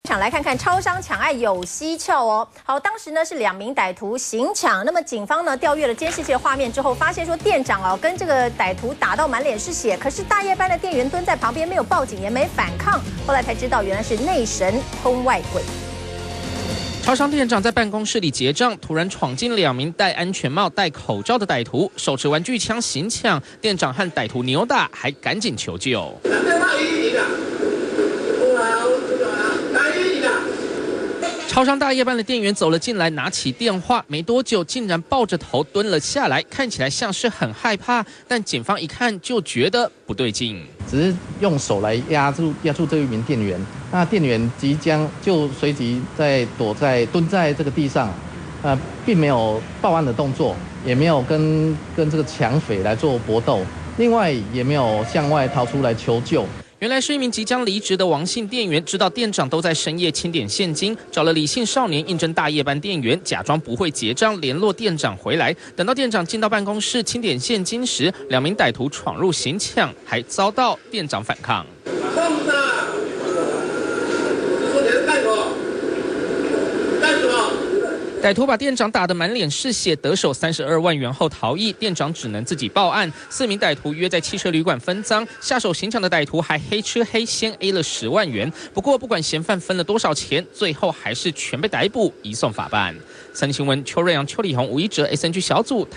场来看看超商抢案有蹊跷哦。好，当时呢是2名歹徒行抢，那么警方呢调阅了监视器的画面之后，发现说店长哦跟这个歹徒打到满脸是血，可是大夜班的店员蹲在旁边没有报警也没反抗，后来才知道原来是内神通外鬼。 超商店长在办公室里结账，突然闯进2名戴安全帽、戴口罩的歹徒，手持玩具枪行抢，店长和歹徒扭打，还赶紧求救。超商大夜班的店员走了进来，拿起电话，没多久竟然抱着头蹲了下来，看起来像是很害怕，但警方一看就觉得不对劲。 只是用手来压住这一名店员，那店员即将就随即蹲在这个地上，并没有报案的动作，也没有跟这个抢匪来做搏斗，另外也没有向外逃出来求救。 原来是一名即将离职的王姓店员，知道店长都在深夜清点现金，找了李姓少年应征大夜班店员，假装不会结账，联络店长回来。等到店长进到办公室清点现金时，2名歹徒闯入行抢，还遭到店长反抗。 歹徒把店长打得满脸是血，得手32万元后逃逸，店长只能自己报案。4名歹徒约在汽车旅馆分赃，下手行抢的歹徒还黑吃黑，先 A 了10万元。不过不管嫌犯分了多少钱，最后还是全被逮捕，移送法办。三立新闻邱瑞阳、邱礼宏、吴一哲 SNG 小组台。